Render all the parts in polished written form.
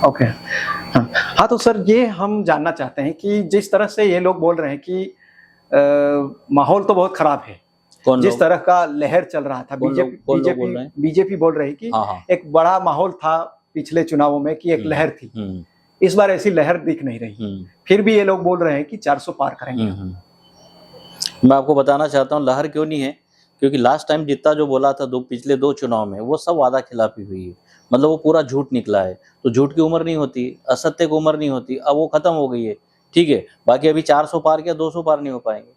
Okay. हाँ, हाँ, तो सर ये हम जानना चाहते हैं कि जिस तरह से ये लोग बोल रहे हैं कि माहौल तो बहुत खराब है। कौन जिस लोग? तरह का लहर चल रहा था, कौन लोग बोल रहे हैं? बीजेपी बोल रही कि हाँ, हाँ। एक बड़ा माहौल था पिछले चुनावों में कि एक लहर थी। इस बार ऐसी लहर दिख नहीं रही। फिर भी ये लोग बोल रहे हैं कि 400 पार करेंगे। मैं आपको बताना चाहता हूँ लहर क्यों नहीं है, क्योंकि लास्ट टाइम जितना जो बोला था पिछले 2 चुनाव में वो सब वादा खिलाफी हुई है, मतलब वो पूरा झूठ निकला है। तो झूठ की उम्र नहीं होती, असत्य की उम्र नहीं होती, अब वो खत्म हो गई है, ठीक है। बाकी अभी 400 पार किया, 200 पार नहीं हो पाएंगे।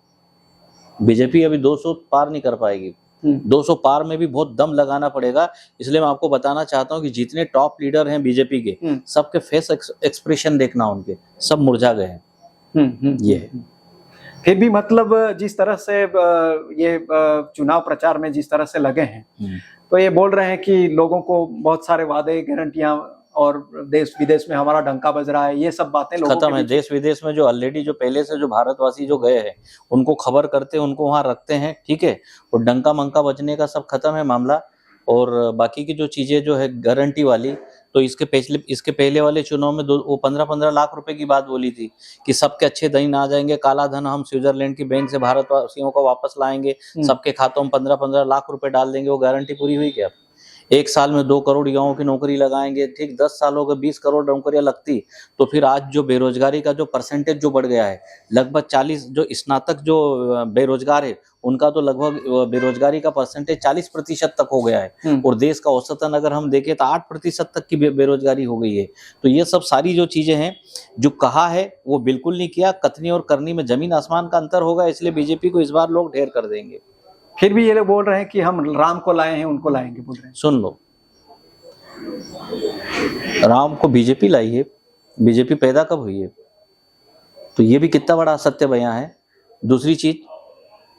बीजेपी अभी 200 पार नहीं कर पाएगी। 200 पार में भी बहुत दम लगाना पड़ेगा। इसलिए मैं आपको बताना चाहता हूँ कि जितने टॉप लीडर हैं बीजेपी के, सबके फेस एक्सप्रेशन देखना, उनके सब मुरझा गए हैं। ये है। फिर भी मतलब जिस तरह से ये चुनाव प्रचार में जिस तरह से लगे हैं, तो ये बोल रहे हैं कि लोगों को बहुत सारे वादे, गारंटियां और देश विदेश में हमारा डंका बज रहा है, ये सब बातें लोगों खत्म है। देश विदेश में जो ऑलरेडी जो पहले से जो भारतवासी जो गए हैं उनको खबर करते हैं, उनको वहां रखते हैं, ठीक है। और डंका मंका बजने का सब खत्म है मामला। और बाकी की जो चीजें जो है गारंटी वाली, तो इसके पहले वाले चुनाव में वो 15-15 लाख रुपए की बात बोली थी कि सबके अच्छे दिन आ जाएंगे, काला धन हम स्विट्जरलैंड की बैंक से भारतवासियों को वापस लाएंगे, सबके खातों में 15-15 लाख रुपए डाल देंगे। वो गारंटी पूरी हुई क्या? 1 साल में 2 करोड़ युवाओं की नौकरी लगाएंगे, ठीक। 10 सालों के 20 करोड़ नौकरियां लगती, तो फिर आज जो बेरोजगारी का जो परसेंटेज जो बढ़ गया है, लगभग 40 जो स्नातक जो बेरोजगार है उनका तो लगभग बेरोजगारी का परसेंटेज 40% तक हो गया है। और देश का औसतन अगर हम देखें तो 8% तक की बेरोजगारी हो गई है। तो ये सब सारी जो चीजें हैं, जो कहा है वो बिल्कुल नहीं किया। कथनी और करनी में जमीन आसमान का अंतर होगा, इसलिए बीजेपी को इस बार लोग ढेर कर देंगे। फिर भी ये लोग बोल रहे हैं कि हम राम को लाए हैं, उनको लाएंगे, बोल रहे हैं। सुन लो, राम को बीजेपी लाई है, बीजेपी पैदा कब हुई है? तो ये भी कितना बड़ा असत्य बयां है। दूसरी चीज,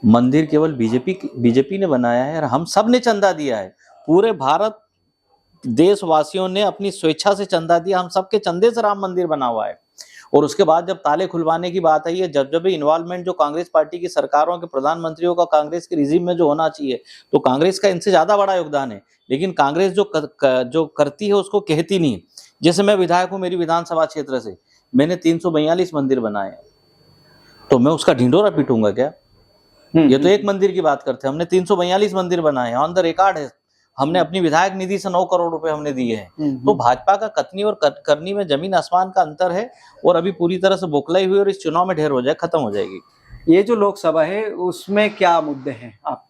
मंदिर केवल बीजेपी ने बनाया है और हम सब ने चंदा दिया है। पूरे भारत देशवासियों ने अपनी स्वेच्छा से चंदा दिया, हम सबके चंदे से राम मंदिर बना हुआ है। और उसके बाद जब ताले खुलवाने की बात आई है, जब भी इन्वॉल्वमेंट जो कांग्रेस पार्टी की सरकारों के प्रधानमंत्रियों का कांग्रेस के रिजीम में जो होना चाहिए, तो कांग्रेस का इनसे ज्यादा बड़ा योगदान है। लेकिन कांग्रेस जो करती है उसको कहती नहीं। जैसे मैं विधायक हूँ, मेरी विधानसभा क्षेत्र से मैंने 342 मंदिर बनाए हैं, तो मैं उसका ढिंढोरा पीटूंगा क्या? ये तो एक मंदिर की बात करते हैं, हमने 342 मंदिर बनाए हैं, ऑन द रिकॉर्ड है। हमने अपनी विधायक निधि से 9 करोड़ रुपए हमने दिए हैं। तो भाजपा का कथनी और करनी में जमीन आसमान का अंतर है। और अभी पूरी तरह से बौखलाई हुई और इस चुनाव में ढेर हो जाए, खत्म हो जाएगी। ये जो लोकसभा है उसमें क्या मुद्दे हैं आप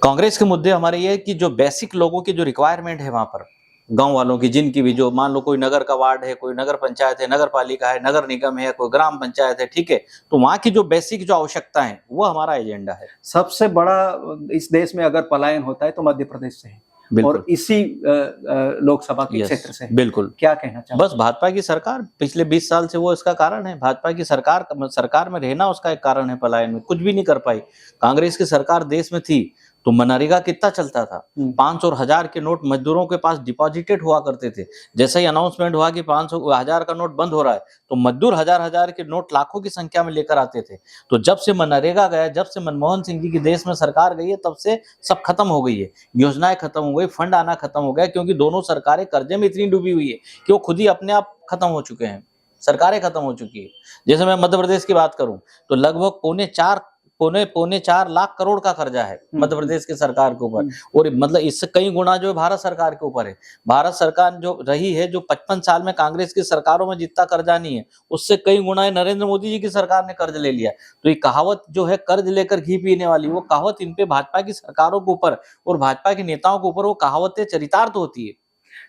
कांग्रेस के मुद्दे हमारे ये कि जो बेसिक लोगों की जो रिक्वायरमेंट है वहां पर, गांव वालों की, जिनकी भी जो मान लो कोई नगर का वार्ड है, कोई नगर पंचायत है, नगर पालिका है, नगर निगम है, कोई ग्राम पंचायत है, ठीक है। तो वहां की जो बेसिक जो आवश्यकता है वो हमारा एजेंडा है। सबसे बड़ा इस देश में अगर पलायन होता है तो मध्य प्रदेश से है, और इसी लोकसभा के क्षेत्र से। बिल्कुल। क्या कहना चाहिए? बस भाजपा की सरकार पिछले 20 साल से वो इसका कारण है। भाजपा की सरकार में रहना उसका एक कारण है पलायन में। कुछ भी नहीं कर पाई। कांग्रेस की सरकार देश में थी तो मनरेगा कितना चलता था? 500 और 1000 के नोट मजदूरों के पास डिपॉजिटेड हुआ करते थे। जैसे ही अनाउंसमेंट हुआ कि 500 1000 का नोट बंद हो रहा है, तो मजदूर 1000 के नोट लाखों की संख्या में लेकर आते थे। तो जब से मनरेगा गया, जब से मनमोहन सिंह जी की देश में सरकार गई है, तब से सब खत्म हो गई है। योजनाएं खत्म हो गई, फंड आना खत्म हो गया, क्योंकि दोनों सरकारें कर्जे में इतनी डूबी हुई है कि वो खुद ही अपने आप खत्म हो चुके हैं। सरकारें खत्म हो चुकी है। जैसे मैं मध्य प्रदेश की बात करूं तो लगभग पौने 4 लाख करोड़ का कर्जा है मध्य प्रदेश की सरकार के ऊपर। और मतलब इससे कई गुना जो है भारत सरकार के ऊपर है। भारत सरकार जो रही है, जो 55 साल में कांग्रेस की सरकारों में जितना कर्जा नहीं है, उससे कई गुना है नरेंद्र मोदी जी की सरकार ने कर्ज ले लिया। तो ये कहावत जो है कर्ज लेकर घी पीने वाली, वो कहावत इन पे भाजपा की सरकारों के ऊपर और भाजपा के नेताओं के ऊपर वो कहावतें चरितार्थ होती है।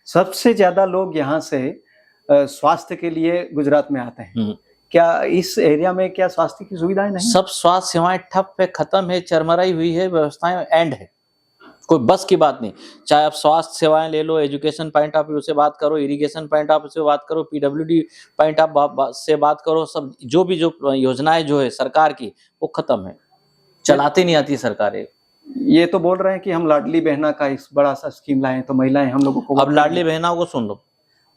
सबसे ज्यादा लोग यहाँ से स्वास्थ्य के लिए गुजरात में आते हैं। क्या इस एरिया में क्या स्वास्थ्य की सुविधाएं नहीं? सब स्वास्थ्य सेवाएं ठप है, खत्म है, चरमराई हुई है, व्यवस्थाएं एंड है। कोई बस की बात नहीं। चाहे आप स्वास्थ्य सेवाएं ले लो, एजुकेशन पॉइंट ऑफ व्यू से बात करो, इरिगेशन पॉइंट ऑफ व्यू से बात करो, पीडब्ल्यूडी पॉइंट ऑफ से बात करो, सब जो योजनाएं जो है सरकार की वो खत्म है, चलाते नहीं आती सरकारें। ये तो बोल रहे हैं कि हम लाडली बहना का इस बड़ा सा स्कीम लाए तो महिलाएं हम लोगों को। अब लाडली बहनाओं को सुन लो।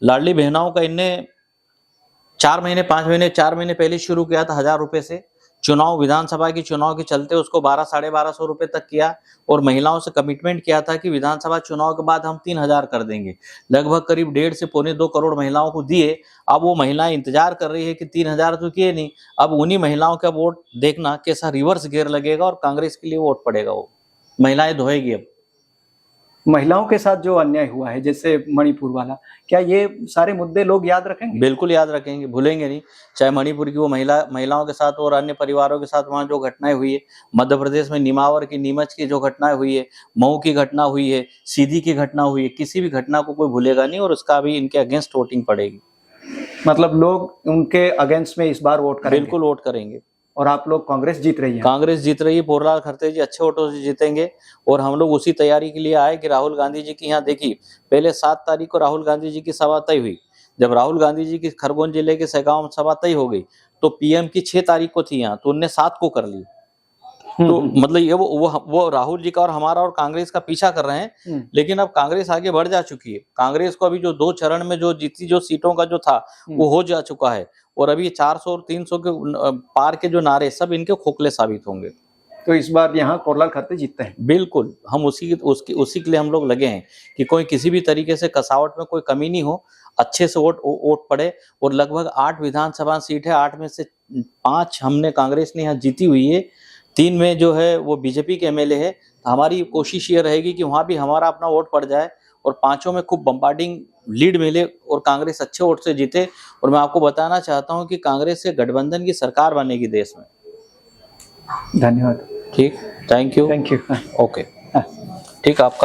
लाडली बहनाओं का इनने 4 महीने 5 महीने 4 महीने पहले शुरू किया था 1000 रुपए से। चुनाव, विधानसभा की चुनाव के चलते उसको 1200-1250 रुपए तक किया और महिलाओं से कमिटमेंट किया था कि विधानसभा चुनाव के बाद हम 3000 कर देंगे। लगभग करीब 1.5 से पौने 2 करोड़ महिलाओं को दिए। अब वो महिलाएं इंतजार कर रही है कि 3000 तो किए नहीं, अब उन्हीं महिलाओं का वोट देखना कैसा रिवर्स गियर लगेगा और कांग्रेस के लिए वोट पड़ेगा। वो महिलाएं धोएगी। अब महिलाओं के साथ जो अन्याय हुआ है, जैसे मणिपुर वाला, क्या ये सारे मुद्दे लोग याद रखेंगे? बिल्कुल याद रखेंगे, भूलेंगे नहीं। चाहे मणिपुर की वो महिलाओं के साथ और अन्य परिवारों के साथ वहाँ जो घटनाएं हुई है, मध्य प्रदेश में निमावर की, नीमच की जो घटनाएं हुई है, मऊ की घटना हुई है, सीधी की घटना हुई है, किसी भी घटना को कोई भूलेगा नहीं और उसका भी इनके अगेंस्ट वोटिंग पड़ेगी। मतलब लोग उनके अगेंस्ट में इस बार वोट करेंगे? बिल्कुल वोट करेंगे। और आप लोग, कांग्रेस जीत रही है? कांग्रेस जीत रही है, पोरलाल खरते जी अच्छे वोटों से जीतेंगे और हम लोग उसी तैयारी के लिए आए कि राहुल गांधी जी की यहाँ देखी, पहले 7 तारीख को राहुल गांधी जी की सभा तय हुई। जब राहुल गांधी जी की खरगोन जिले के सहगांव में सभा तय हो गई तो पीएम की 6 तारीख को थी यहाँ, तो उनने 7 को कर ली। तो मतलब ये वो राहुल जी का और हमारा और कांग्रेस का पीछा कर रहे हैं, लेकिन अब कांग्रेस आगे बढ़ जा चुकी है। कांग्रेस को अभी जो 2 चरण में जो जीती जो सीटों का जो था वो हो जा चुका है और अभी 400 और 300 के पार के जो नारे सब इनके खोखले साबित होंगे। तो इस बार यहाँ कोरलाल खरते जीतते हैं? बिल्कुल, हम उसी के लिए हम लोग लगे हैं कि कोई किसी भी तरीके से कसावट में कोई कमी नहीं हो, अच्छे से वोट पड़े। और लगभग 8 विधानसभा सीट है, 8 में से 5 हमने कांग्रेस ने यहाँ जीती हुई है, 3 में जो है वो बीजेपी के एमएलए है। हमारी कोशिश ये रहेगी कि वहाँ भी हमारा अपना वोट पड़ जाए और 5 में खूब बम्बार्डिंग लीड मिले और कांग्रेस अच्छे वोट से जीते। और मैं आपको बताना चाहता हूँ कि कांग्रेस से गठबंधन की सरकार बनेगी देश में। धन्यवाद। ठीक, thank you. Thank you. Okay, ठीक, आपका